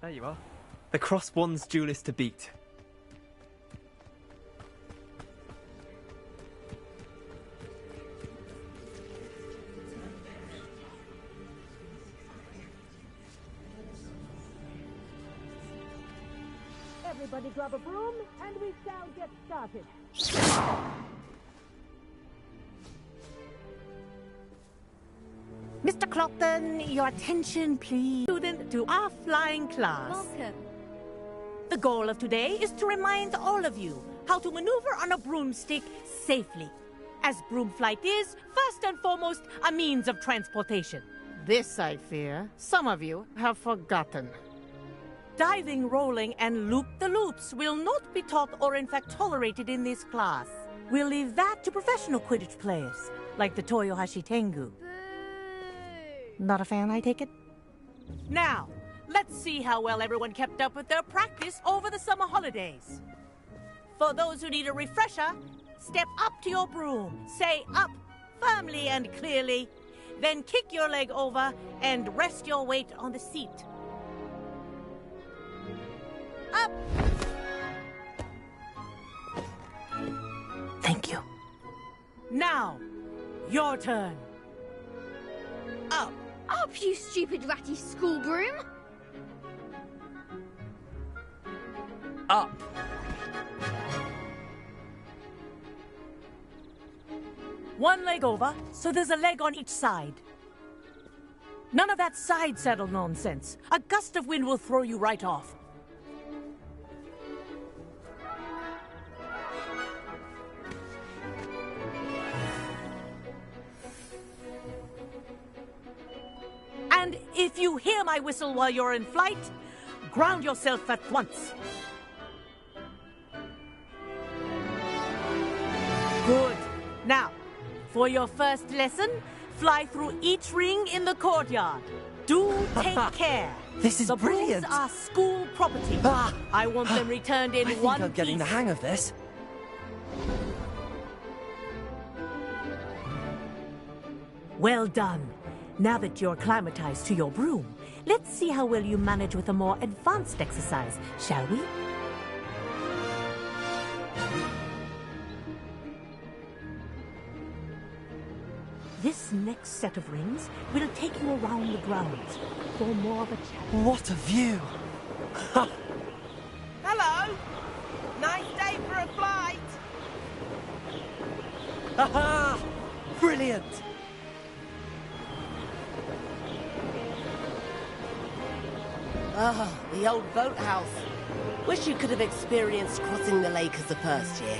There you are. The Cross Wands duelist to beat. Everybody grab a broom, and we shall get started. Mr. Clopton, your attention, please. Student to our flying class. Welcome. The goal of today is to remind all of you how to maneuver on a broomstick safely. As broom flight is, first and foremost, a means of transportation. This, I fear, some of you have forgotten. Diving, rolling, and loop-the-loops will not be taught or in fact tolerated in this class. We'll leave that to professional Quidditch players, like the Toyohashi Tengu. Not a fan, I take it? Now, let's see how well everyone kept up with their practice over the summer holidays. For those who need a refresher, step up to your broom, say up firmly and clearly, then kick your leg over and rest your weight on the seat. Up! Thank you. Now, your turn. Up! Up, you stupid ratty school broom! Up! One leg over, so there's a leg on each side. None of that side saddle nonsense. A gust of wind will throw you right off. And if you hear my whistle while you're in flight, ground yourself at once. Good. Now, for your first lesson, fly through each ring in the courtyard. Do take care. This is the brilliant. brooms are school property. I want them returned in I think one I'm getting the piece. hang of this. Well done. Now that you're acclimatized to your broom, let's see how well you manage with a more advanced exercise, shall we? This next set of rings will take you around the grounds for more of a challenge. What a view! Hello! Nice day for a flight! Haha! Brilliant! Oh, the old boathouse. Wish you could have experienced crossing the lake as a first year.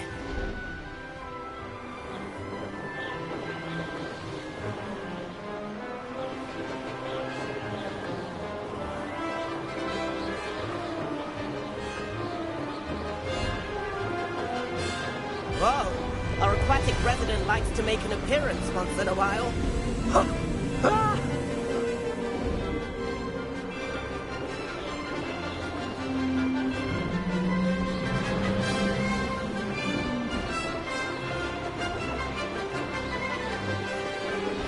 Whoa! Our aquatic resident likes to make an appearance once in a while.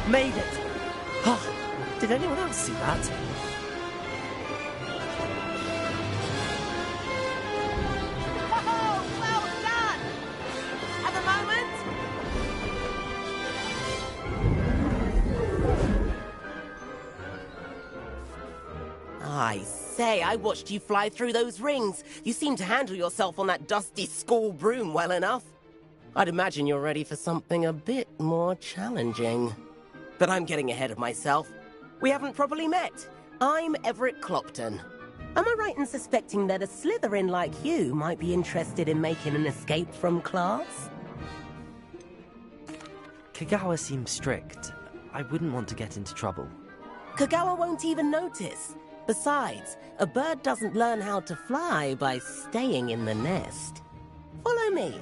Made it! Oh, did anyone else see that? Oh, well done! At the moment... I say, I watched you fly through those rings. You seem to handle yourself on that dusty school broom well enough. I'd imagine you're ready for something a bit more challenging. But I'm getting ahead of myself. We haven't properly met. I'm Everett Clopton. Am I right in suspecting that a Slytherin like you might be interested in making an escape from class? Kagawa seems strict. I wouldn't want to get into trouble. Kagawa won't even notice. Besides, a bird doesn't learn how to fly by staying in the nest. Follow me.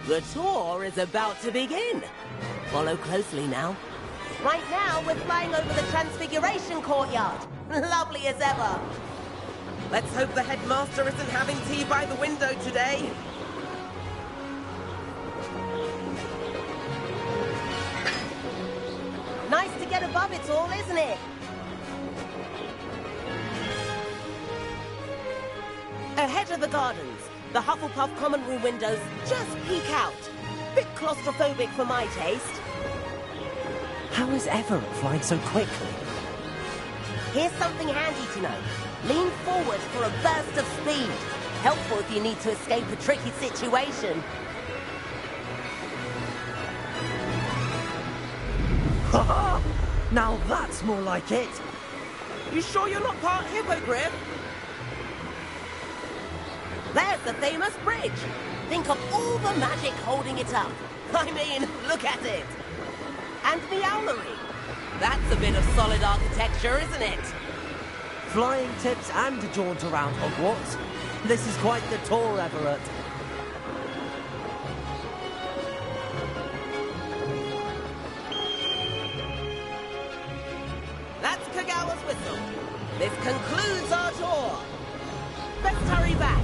The tour is about to begin. Follow closely now. Right now, we're flying over the Transfiguration Courtyard. Lovely as ever. Let's hope the headmaster isn't having tea by the window today. Nice to get above it all, isn't it? Ahead of the gardens, the Hufflepuff common room windows just peek out. Bit claustrophobic for my taste. How is Everett flying so quickly? Here's something handy to know. Lean forward for a burst of speed. Helpful if you need to escape a tricky situation. Ha! Now that's more like it. You sure you're not part hippogriff? There's the famous bridge. Think of all the magic holding it up. I mean, look at it. And the owlery. That's a bit of solid architecture, isn't it? Flying tips and a jaunt around Hogwarts. This is quite the tour, Everett. That's Kagawa's whistle. This concludes our tour. Let's hurry back.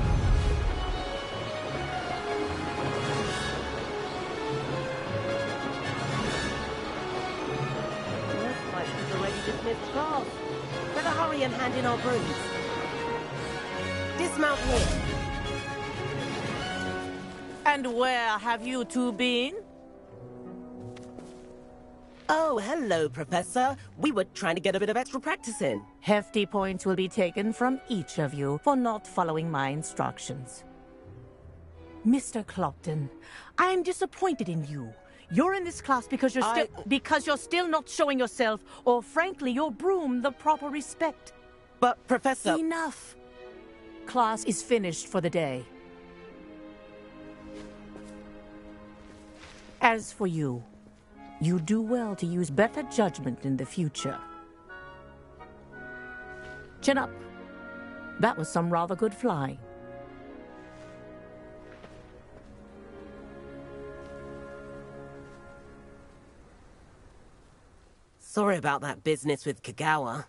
Looks like we've already dismissed class. Better hurry and hand in our brooms. Dismount here. And where have you two been? Oh, hello, Professor. We were trying to get a bit of extra practice in. Hefty points will be taken from each of you for not following my instructions. Mr. Clopton, I am disappointed in you. You're in this class because you're still not showing yourself, or frankly, your broom the proper respect. But, Professor... Enough. Class is finished for the day. As for you, you do well to use better judgment in the future. Chin up. That was some rather good flying. Sorry about that business with Kagawa,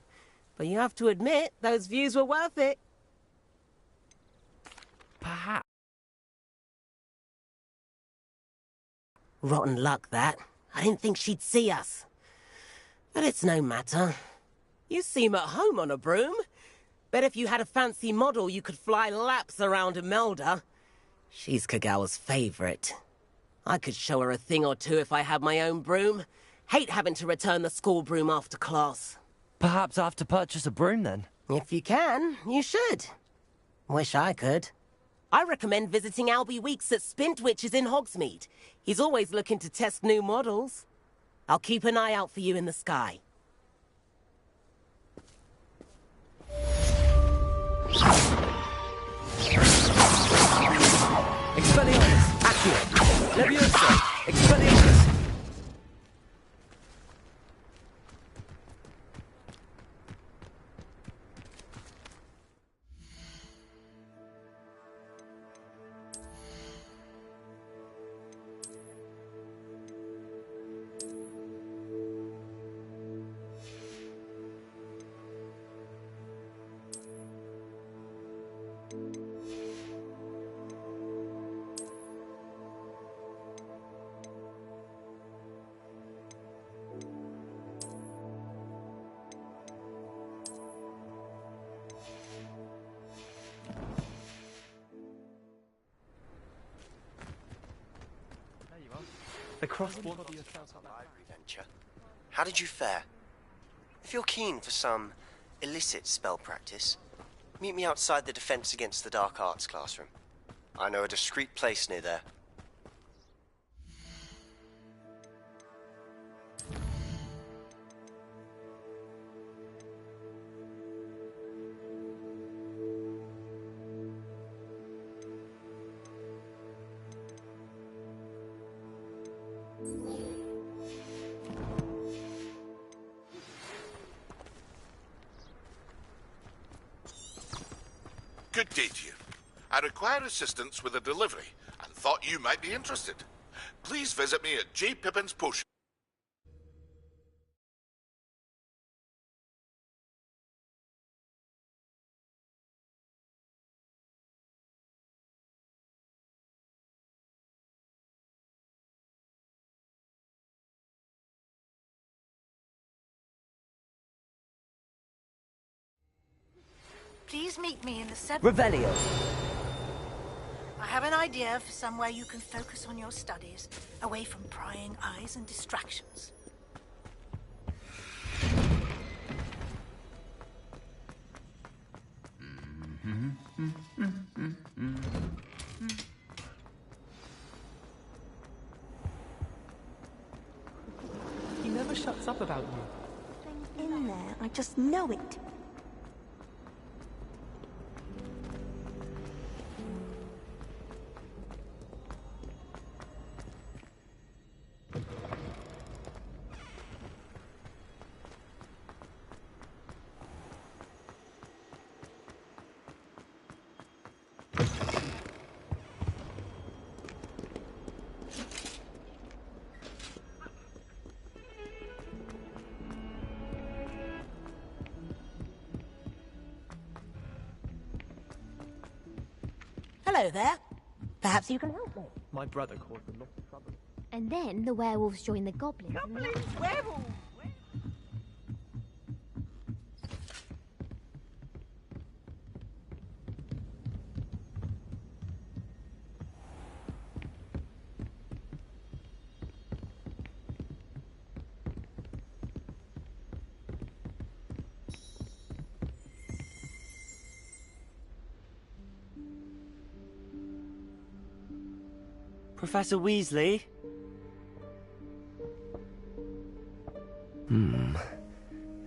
but you have to admit, those views were worth it. Perhaps. Rotten luck, that. I didn't think she'd see us. But it's no matter. You seem at home on a broom. Bet if you had a fancy model, you could fly laps around Imelda. She's Kagawa's favorite. I could show her a thing or two if I had my own broom. Hate having to return the school broom after class. Perhaps I have to purchase a broom then. If you can, you should. Wish I could. I recommend visiting Albie Weeks at Spintwitches in Hogsmeade. He's always looking to test new models. I'll keep an eye out for you in the sky. Expelliarmus! Accio! Leviosa! Expelliarmus! The crossbow venture. How did you fare? If you're keen for some illicit spell practice, meet me outside the Defense Against the Dark Arts classroom. I know a discreet place near there. Good day to you. I require assistance with a delivery and thought you might be interested. Please visit me at J. Pippin's Potion. Please meet me in the Revelio! have an idea for somewhere you can focus on your studies, away from prying eyes and distractions? He never shuts up about you. In there, I just know it. Hello there. Perhaps you can help me. My brother caused a lot of trouble. And then the werewolves join the goblins. Werewolves! Professor Weasley?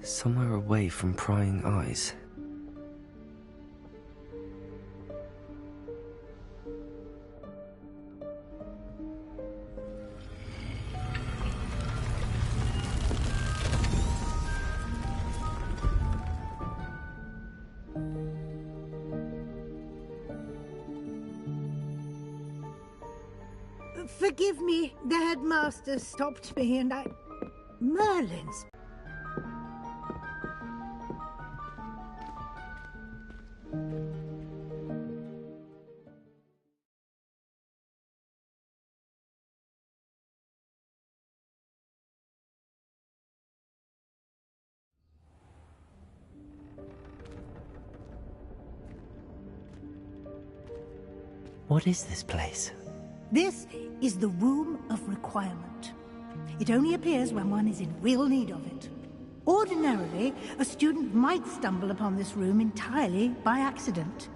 Somewhere away from prying eyes. Forgive me, the headmaster stopped me and I... Merlin's... What is this place? This is the Room of Requirement. It only appears when one is in real need of it. Ordinarily, a student might stumble upon this room entirely by accident.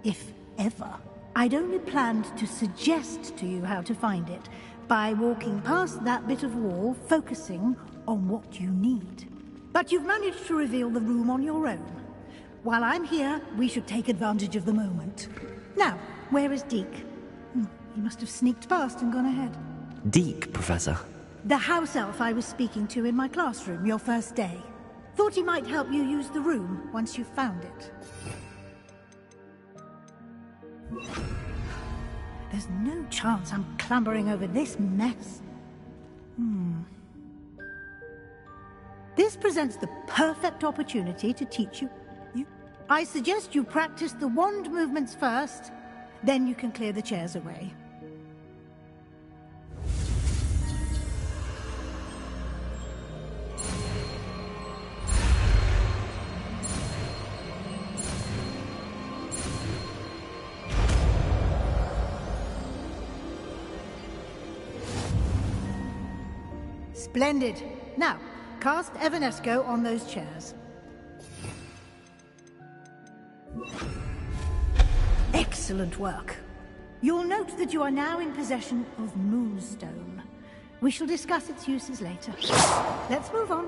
If ever. I'd only planned to suggest to you how to find it by walking past that bit of wall, focusing on what you need. But you've managed to reveal the room on your own. While I'm here, we should take advantage of the moment. Now, where is Deke? He must have sneaked past and gone ahead. Deke, Professor. The house elf I was speaking to in my classroom your first day. Thought he might help you use the room once you found it. There's no chance I'm clambering over this mess. This presents the perfect opportunity to teach you. I suggest you practice the wand movements first, then you can clear the chairs away. Splendid. Now, cast Evanesco on those chairs. Excellent work. You'll note that you are now in possession of Moonstone. We shall discuss its uses later. Let's move on.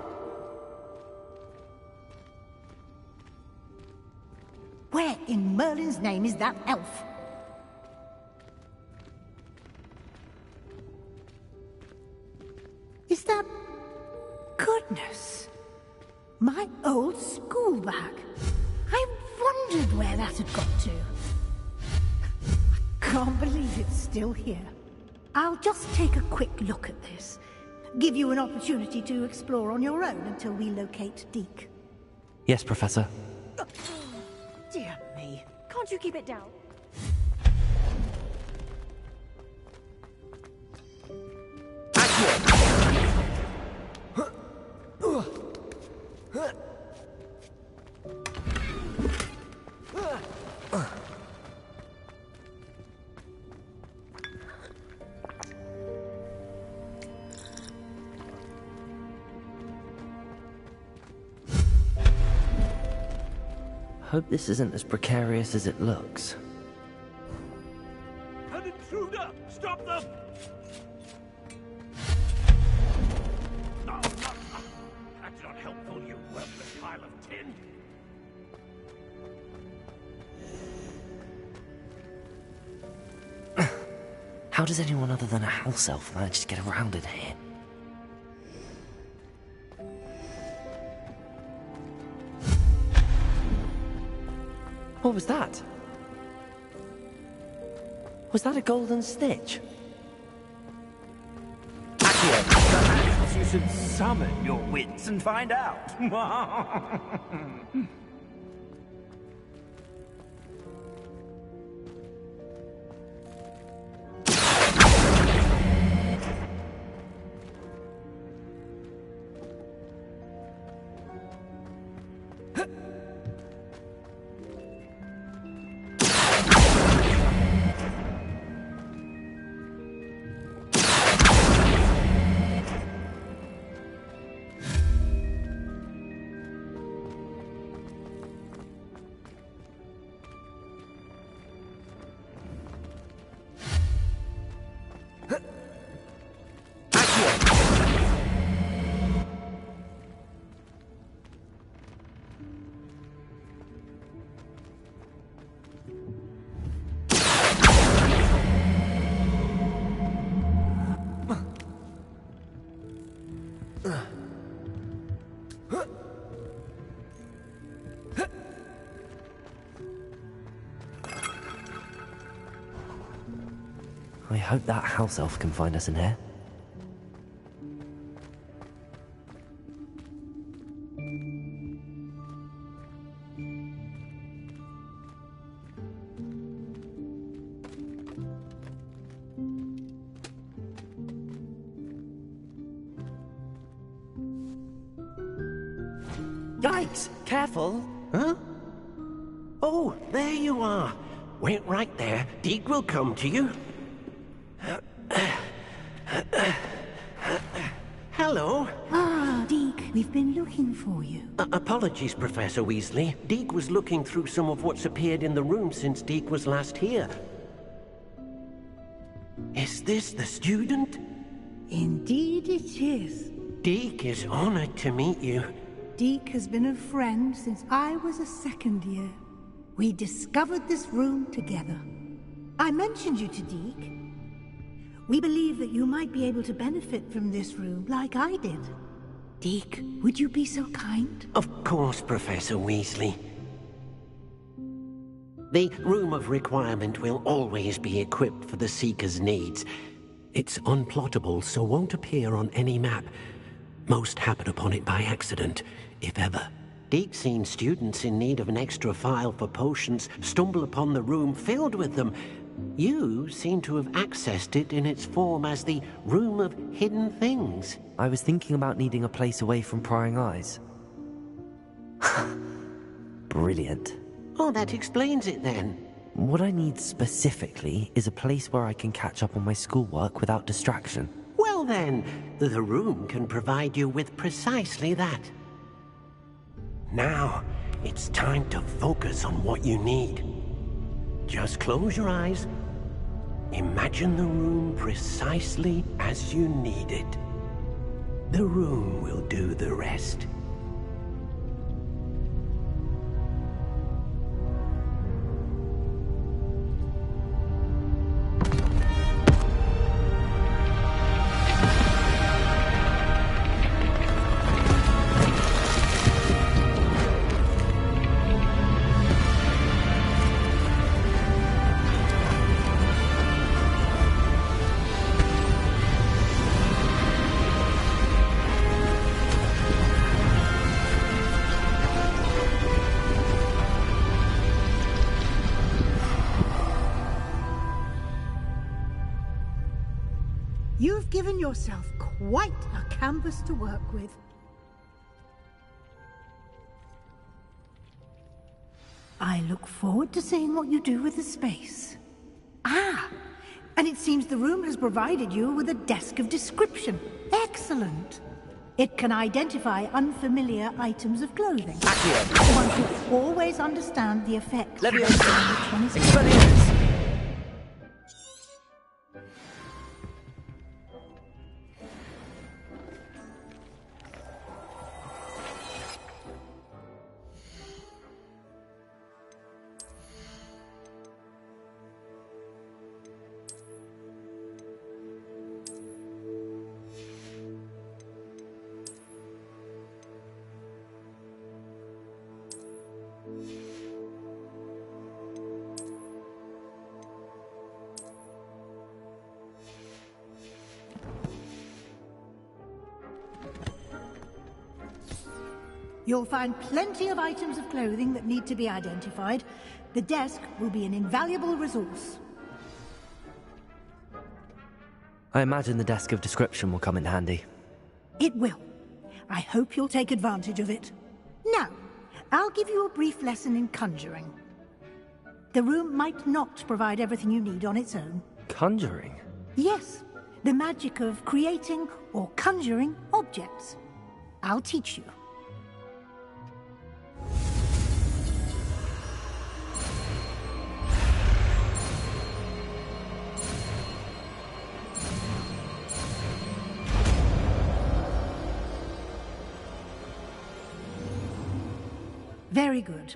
Where in Merlin's name is that elf? Is that... Goodness! My old school bag. I wondered where that had got to. I can't believe it's still here. I'll just take a quick look at this. Give you an opportunity to explore on your own until we locate Deke. Yes, Professor. Dear me. Can't you keep it down? Hope this isn't as precarious as it looks. An intruder! Stop them! No, no, no. That's not helpful, you worthless pile of tin. How does anyone other than a house elf manage to get around in here? What was that? Was that a golden snitch? Perhaps you should summon your wits and find out. I hope that house elf can find us in here. Yikes! Careful! Huh? Oh, there you are. Wait right there. Deke will come to you. Hello. Ah, Deke, we've been looking for you. Apologies, Professor Weasley. Deke was looking through some of what's appeared in the room since Deke was last here. Is this the student? Indeed it is. Deke is honored to meet you. Deke has been a friend since I was a second year. We discovered this room together. I mentioned you to Deke. We believe that you might be able to benefit from this room like I did. Deke, would you be so kind? Of course, Professor Weasley. The Room of Requirement will always be equipped for the Seeker's needs. It's unplottable, so won't appear on any map. Most happen upon it by accident, if ever. Deke's seen students in need of an extra file for potions stumble upon the room filled with them. You seem to have accessed it in its form as the Room of Hidden Things. I was thinking about needing a place away from prying eyes. Brilliant. Oh, that explains it then. What I need specifically is a place where I can catch up on my schoolwork without distraction. Well then, the room can provide you with precisely that. Now, it's time to focus on what you need. Just close your eyes. Imagine the room precisely as you need it. The room will do the rest. You've given yourself quite a canvas to work with. I look forward to seeing what you do with the space. Ah, and it seems the room has provided you with a desk of description. Excellent. It can identify unfamiliar items of clothing. Accio. One should always understand the effect. Leviosa. Which one is Expelliarmus. You'll find plenty of items of clothing that need to be identified. The desk will be an invaluable resource. I imagine the desk of description will come in handy. It will. I hope you'll take advantage of it. Now, I'll give you a brief lesson in conjuring. The room might not provide everything you need on its own. Conjuring? Yes, the magic of creating or conjuring objects. I'll teach you. Very good.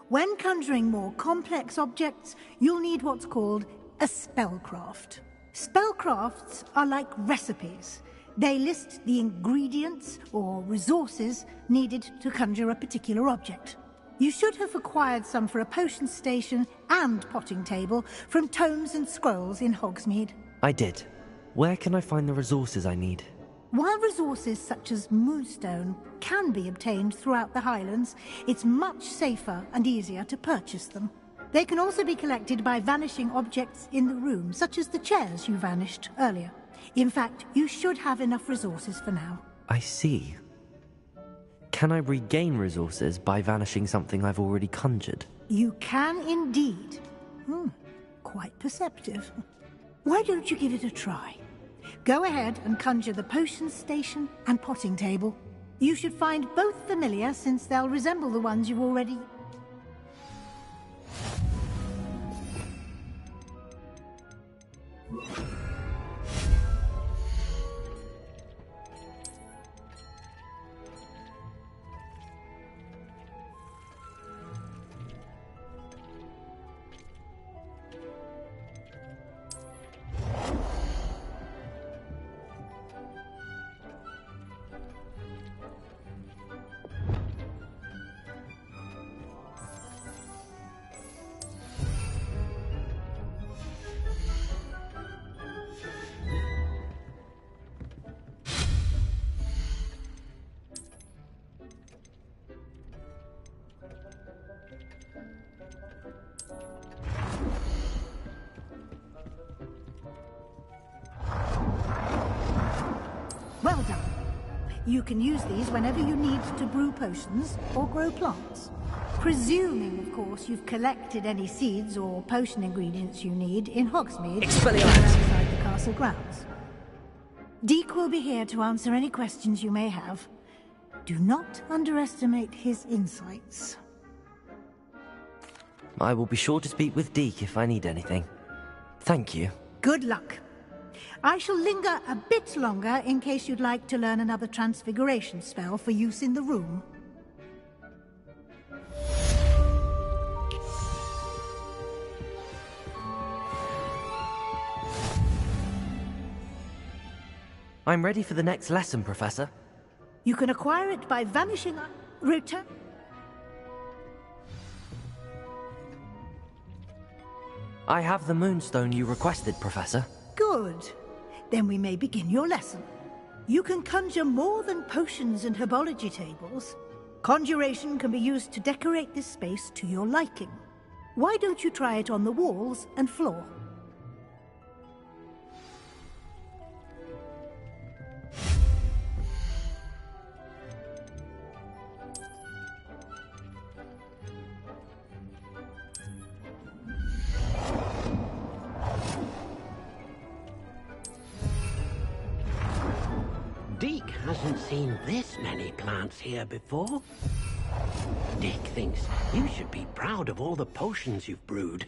When conjuring more complex objects, you'll need what's called a spellcraft. Spellcrafts are like recipes. They list the ingredients or resources needed to conjure a particular object. You should have acquired some for a potion station and potting table from tomes and scrolls in Hogsmeade. I did. Where can I find the resources I need? While resources such as moonstone can be obtained throughout the Highlands, it's much safer and easier to purchase them. They can also be collected by vanishing objects in the room, such as the chairs you vanished earlier. In fact, you should have enough resources for now. I see. Can I regain resources by vanishing something I've already conjured? You can indeed. Quite perceptive. Why don't you give it a try? Go ahead and conjure the potion station and potting table. You should find both familiar, since they'll resemble the ones you've already... Well done. You can use these whenever you need to brew potions or grow plants. Presuming, of course, you've collected any seeds or potion ingredients you need in Hogsmeade Expelliarmus. outside the castle grounds. Deek will be here to answer any questions you may have. Do not underestimate his insights. I will be sure to speak with Deke if I need anything. Thank you. Good luck. I shall linger a bit longer in case you'd like to learn another transfiguration spell for use in the room. I'm ready for the next lesson, Professor. You can acquire it by vanishing... Return... I have the moonstone you requested, Professor. Good. Then we may begin your lesson. You can conjure more than potions and herbology tables. Conjuration can be used to decorate this space to your liking. Why don't you try it on the walls and floor? Deke, Dick hasn't seen this many plants here before. Dick thinks you should be proud of all the potions you've brewed.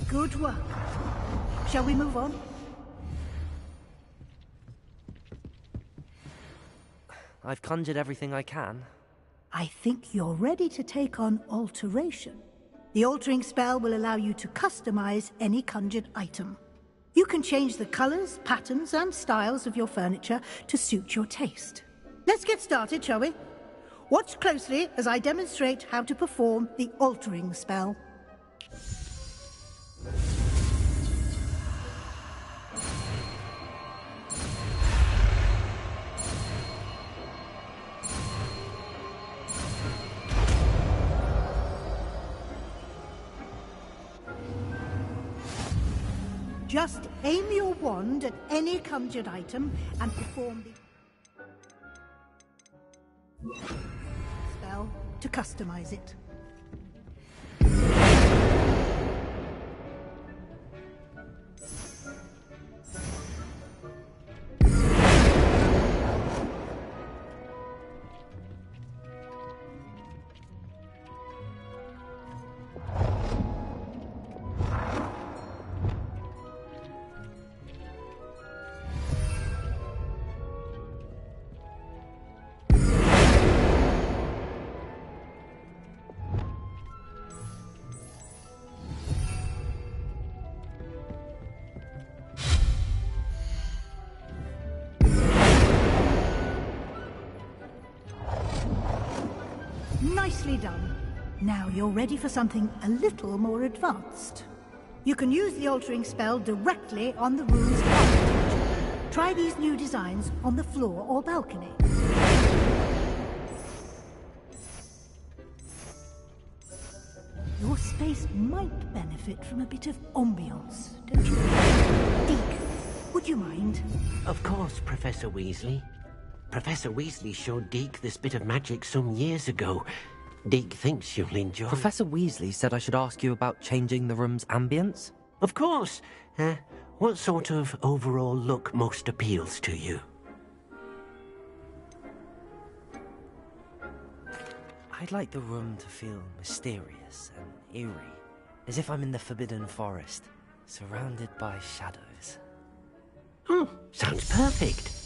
Good work. Shall we move on? I've conjured everything I can. I think you're ready to take on alteration. The altering spell will allow you to customize any conjured item. You can change the colors, patterns, and styles of your furniture to suit your taste. Let's get started, shall we? Watch closely as I demonstrate how to perform the altering spell. Just aim your wand at any conjured item and perform the spell to customize it. Nicely done. Now you're ready for something a little more advanced. You can use the altering spell directly on the room's architecture. Try these new designs on the floor or balcony. Your space might benefit from a bit of ambiance, don't you? Deke, would you mind? Of course, Professor Weasley. Professor Weasley showed Deke this bit of magic some years ago. Deke thinks you'll enjoy. Professor Weasley said I should ask you about changing the room's ambience. Of course. What sort of overall look most appeals to you? I'd like the room to feel mysterious and eerie, as if I'm in the Forbidden Forest, surrounded by shadows. Oh, sounds perfect.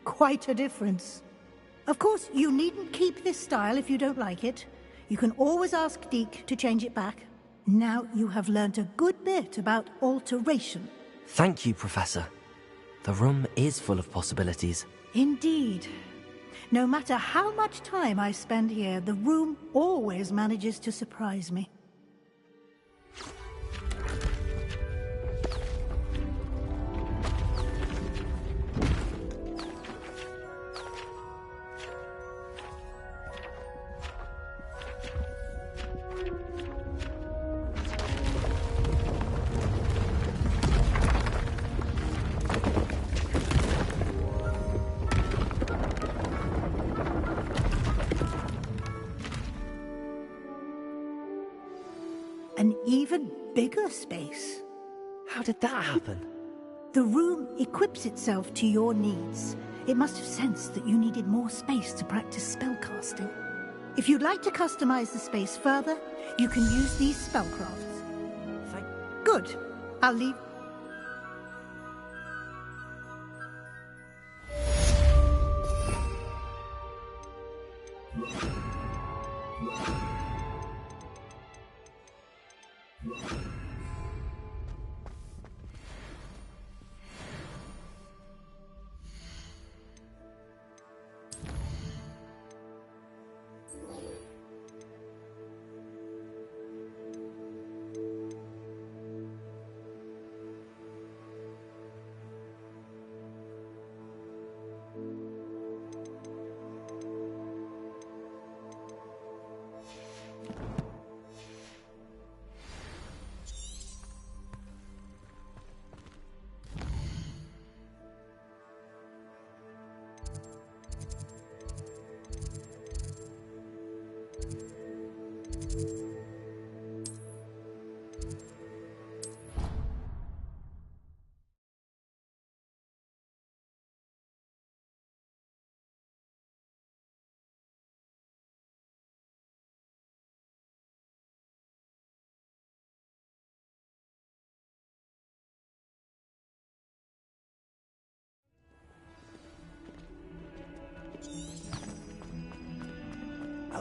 Quite a difference. Of course, you needn't keep this style if you don't like it. You can always ask Deke to change it back. Now you have learnt a good bit about alteration. Thank you, Professor. The room is full of possibilities. Indeed. No matter how much time I spend here, the room always manages to surprise me. an even bigger space. How did that happen? The room equips itself to your needs. It must have sensed that you needed more space to practice spellcasting. If you'd like to customize the space further, you can use these spellcrafts. Good. I'll leave...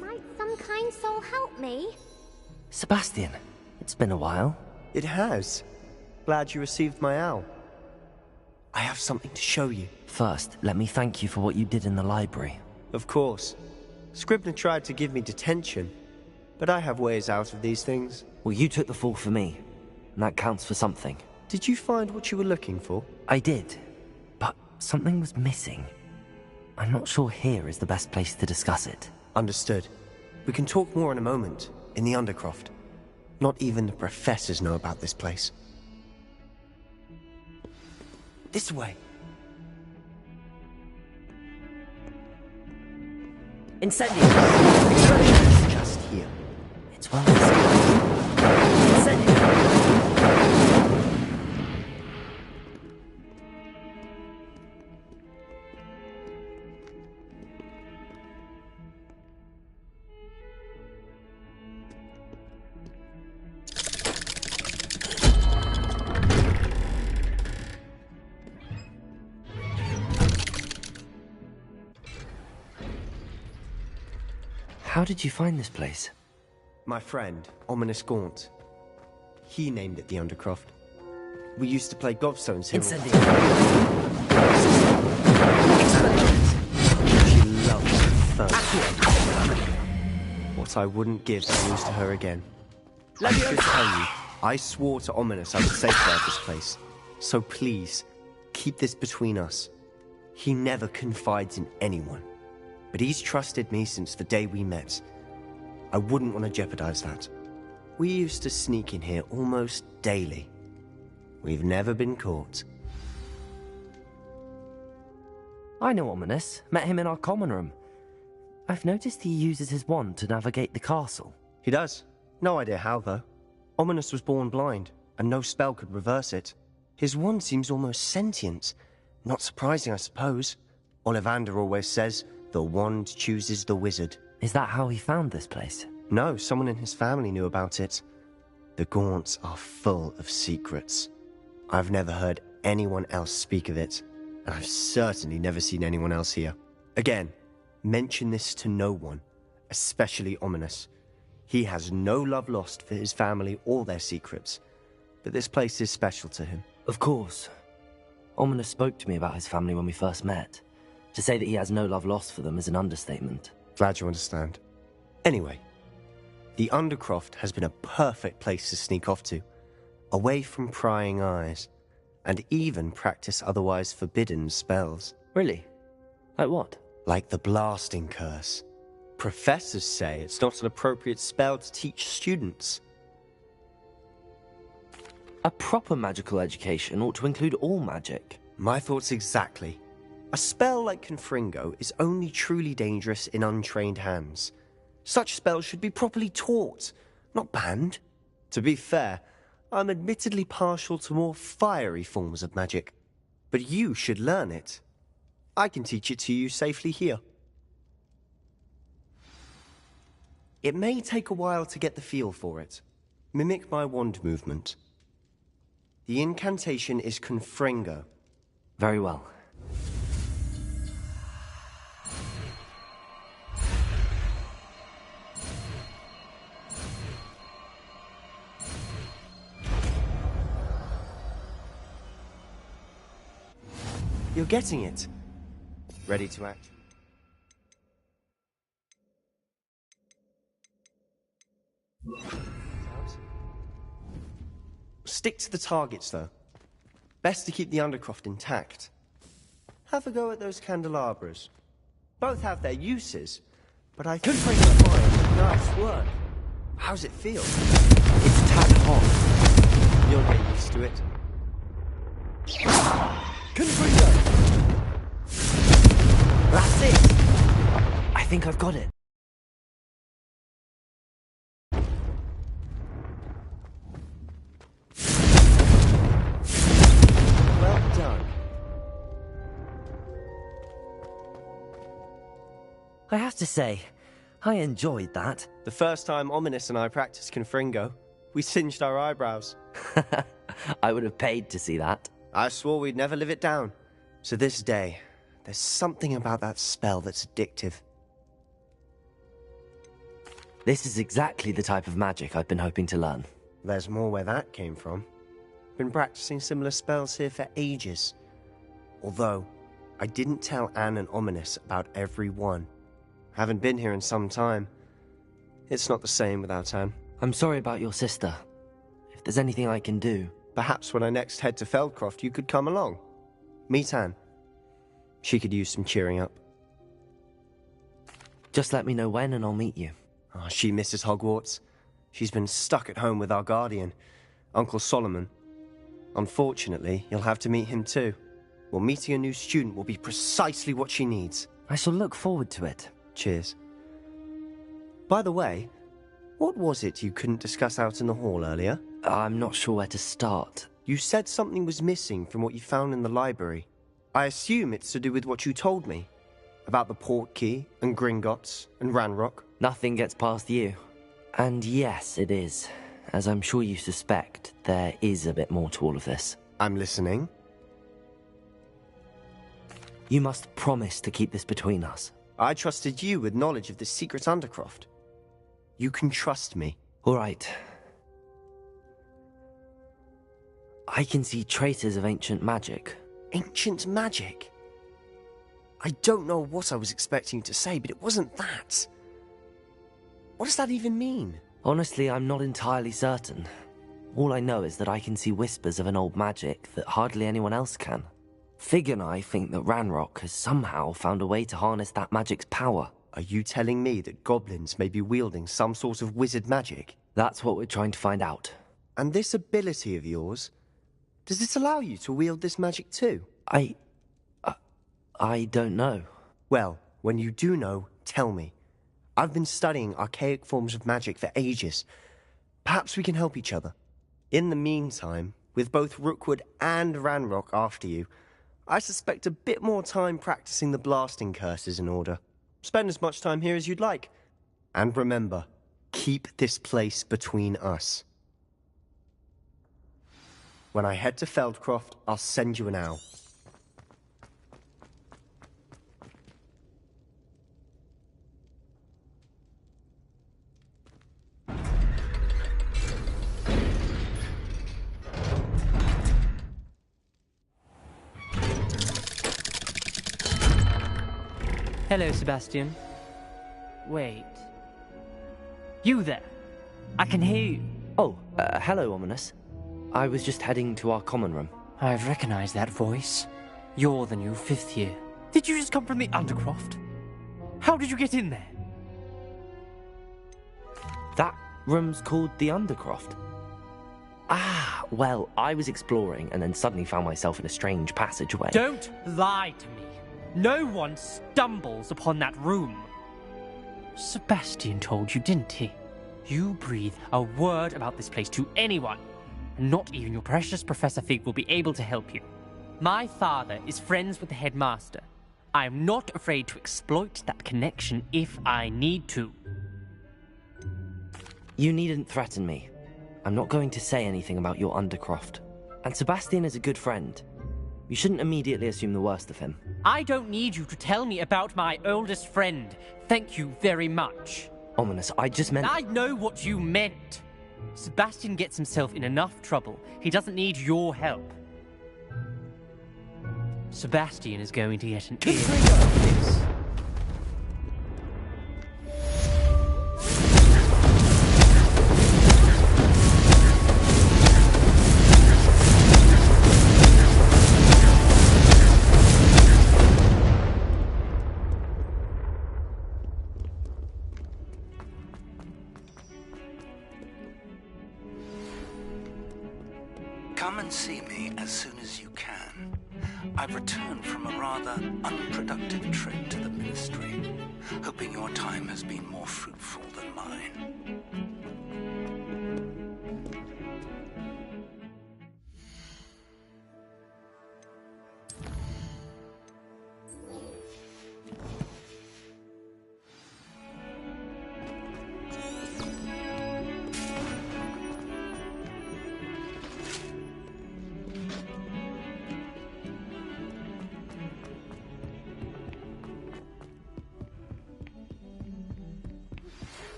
Might some kind soul help me? Sebastian, it's been a while. It has. Glad you received my owl. I have something to show you. First, let me thank you for what you did in the library. Of course. Scribner tried to give me detention, but I have ways out of these things. Well, you took the fall for me, and that counts for something. Did you find what you were looking for? I did, but something was missing. I'm not sure here is the best place to discuss it. Understood. We can talk more in a moment, in the Undercroft. Not even the professors know about this place. This way. Incendio! It's just here. It's well disguised. Incendio! How did you find this place? My friend, Ominous Gaunt. He named it the Undercroft. We used to play gobstones here. Incendio! She loved the first. What I wouldn't give to lose to her again. I should tell you, I swore to Ominous I would safeguard this place. So please, keep this between us. He never confides in anyone. But he's trusted me since the day we met. I wouldn't want to jeopardize that. We used to sneak in here almost daily. We've never been caught. I know Ominous. Met him in our common room. I've noticed he uses his wand to navigate the castle. He does. No idea how, though. Ominous was born blind, and no spell could reverse it. His wand seems almost sentient. Not surprising, I suppose. Ollivander always says, the wand chooses the wizard. Is that how he found this place? No, someone in his family knew about it. The Gaunts are full of secrets. I've never heard anyone else speak of it, and I've certainly never seen anyone else here. Again, mention this to no one, especially Ominous. He has no love lost for his family or their secrets, but this place is special to him. Of course. Ominous spoke to me about his family when we first met. To say that he has no love lost for them is an understatement. Glad you understand. Anyway, the Undercroft has been a perfect place to sneak off to, away from prying eyes, and even practice otherwise forbidden spells. Really? Like what? Like the blasting curse. Professors say it's not an appropriate spell to teach students. A proper magical education ought to include all magic. My thoughts exactly. A spell like Confringo is only truly dangerous in untrained hands. Such spells should be properly taught, not banned. To be fair, I'm admittedly partial to more fiery forms of magic. But you should learn it. I can teach it to you safely here. It may take a while to get the feel for it. Mimic my wand movement. The incantation is Confringo. Very well. You're getting it. Ready to act? Stick to the targets, though. Best to keep the Undercroft intact. Have a go at those candelabras. Both have their uses, but I think they're fine. Nice work. How's it feel? It's a tad hot. You'll get used to it. Confringo! That's it! I think I've got it. Well done. I have to say, I enjoyed that. The first time Ominous and I practiced Confringo, we singed our eyebrows. I would have paid to see that. I swore we'd never live it down. To this day, there's something about that spell that's addictive. This is exactly the type of magic I've been hoping to learn. There's more where that came from. Been practicing similar spells here for ages. Although, I didn't tell Anne and Ominous about every one. Haven't been here in some time. It's not the same without Anne. I'm sorry about your sister. If there's anything I can do... Perhaps when I next head to Feldcroft, you could come along. Meet Anne. She could use some cheering up. Just let me know when and I'll meet you. Oh, she misses Hogwarts. She's been stuck at home with our guardian, Uncle Solomon. Unfortunately, you'll have to meet him too. Well, meeting a new student will be precisely what she needs. I shall look forward to it. Cheers. By the way, what was it you couldn't discuss out in the hall earlier? I'm not sure where to start. You said something was missing from what you found in the library. I assume it's to do with what you told me. About the Portkey, and Gringotts, and Ranrock. Nothing gets past you. And yes, it is. As I'm sure you suspect, there is a bit more to all of this. I'm listening. You must promise to keep this between us. I trusted you with knowledge of the secret Undercroft. You can trust me. All right. I can see traces of ancient magic. Ancient magic? I don't know what I was expecting to say, but it wasn't that. What does that even mean? Honestly, I'm not entirely certain. All I know is that I can see whispers of an old magic that hardly anyone else can. Fig and I think that Ranrock has somehow found a way to harness that magic's power. Are you telling me that goblins may be wielding some sort of wizard magic? That's what we're trying to find out. And this ability of yours, does it allow you to wield this magic too? I don't know. Well, when you do know, tell me. I've been studying archaic forms of magic for ages. Perhaps we can help each other. In the meantime, with both Rookwood and Ranrock after you, I suspect a bit more time practicing the blasting curse is in order. Spend as much time here as you'd like. And remember, keep this place between us. When I head to Feldcroft, I'll send you an owl. Hello, Sebastian. Wait. You there? I can hear you. Oh, hello, Ominous. I was just heading to our common room. I've recognized that voice. You're the new 5th year. Did you just come from the Undercroft? How did you get in there? That room's called the Undercroft. Ah, well, I was exploring and then suddenly found myself in a strange passageway. Don't lie to me. No one stumbles upon that room. Sebastian told you, didn't he? you breathe a word about this place to anyone, and not even your precious Professor Fig will be able to help you. My father is friends with the headmaster. I am not afraid to exploit that connection if I need to. You needn't threaten me. I'm not going to say anything about your Undercroft. And Sebastian is a good friend. You shouldn't immediately assume the worst of him. I don't need you to tell me about my oldest friend. Thank you very much. Ominous, I just meant... I know what you meant. Sebastian gets himself in enough trouble. He doesn't need your help. Sebastian is going to get an ear of this. Come and see me as soon as you can. I've returned from a rather unproductive trip to the Ministry, hoping your time has been more fruitful than mine.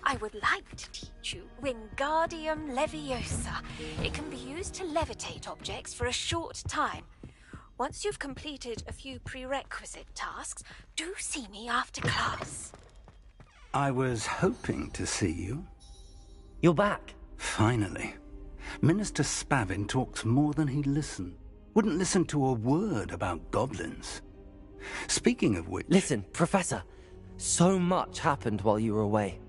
I would like to teach you Wingardium Leviosa. It can be used to levitate objects for a short time. Once you've completed a few prerequisite tasks, do see me after class. I was hoping to see you. You're back. Finally. Minister Spavin talks more than he'd listen. Wouldn't listen to a word about goblins. Speaking of which... Listen, Professor. So much happened while you were away.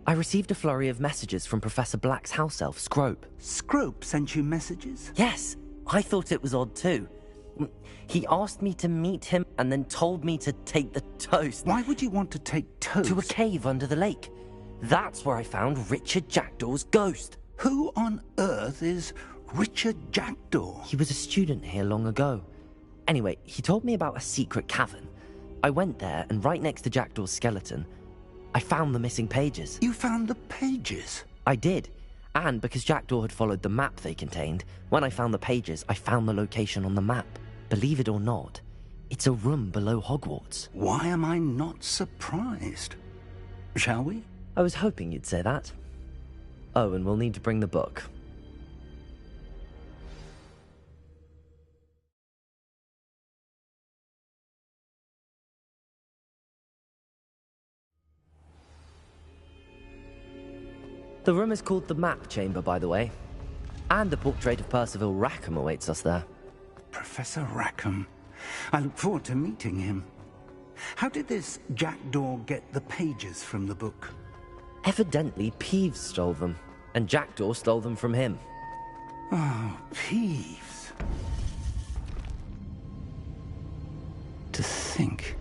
I received a flurry of messages from Professor Black's house elf, Scrope. Scrope sent you messages? Yes. I thought it was odd too. He asked me to meet him and then told me to take the toast. Why would you want to take toast? To a cave under the lake. That's where I found Richard Jackdaw's ghost. Who on earth is Richard Jackdaw? He was a student here long ago. Anyway, he told me about a secret cavern. I went there, and right next to Jackdaw's skeleton, I found the missing pages. You found the pages? I did. And because Jackdaw had followed the map they contained, when I found the pages, I found the location on the map. Believe it or not, it's a room below Hogwarts. Why am I not surprised? Shall we? I was hoping you'd say that. Oh, and we'll need to bring the book. The room is called the Map Chamber, by the way. And a portrait of Percival Rackham awaits us there. Professor Rackham. I look forward to meeting him. How did this Jackdaw get the pages from the book? Evidently, Peeves stole them, and Jackdaw stole them from him. Oh, Peeves. To think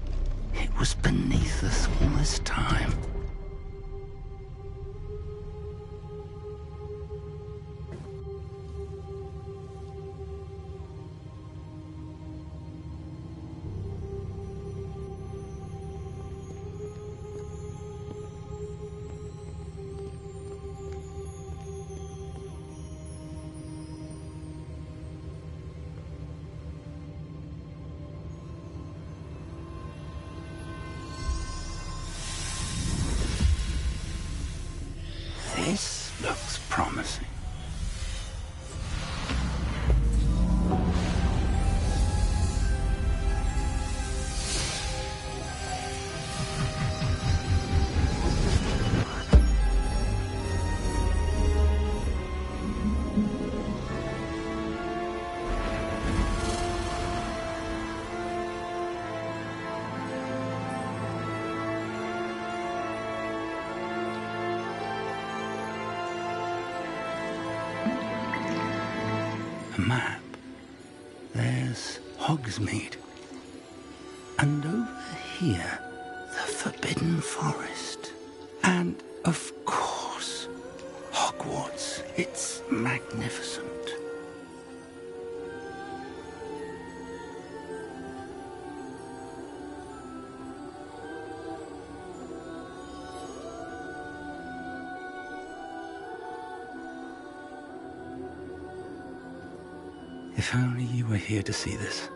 it was beneath us all this time. This looks promising. Map. There's Hogsmeade. And over here, the Forbidden Forest. And, of course, Hogwarts. It's magnificent. If only you were here to see this.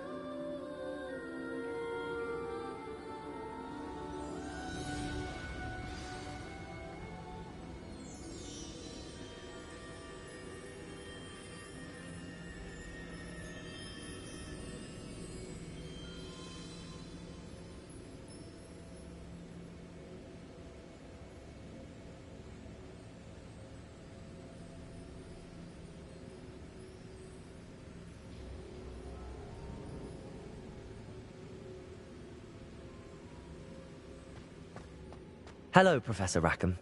Hello, Professor Rackham.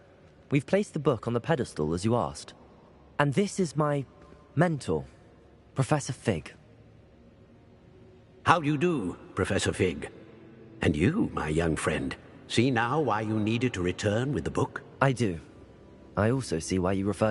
We've placed the book on the pedestal as you asked. And this is my mentor, Professor Fig. How do you do, Professor Fig? And you, my young friend, see now why you needed to return with the book? I do. I also see why you refer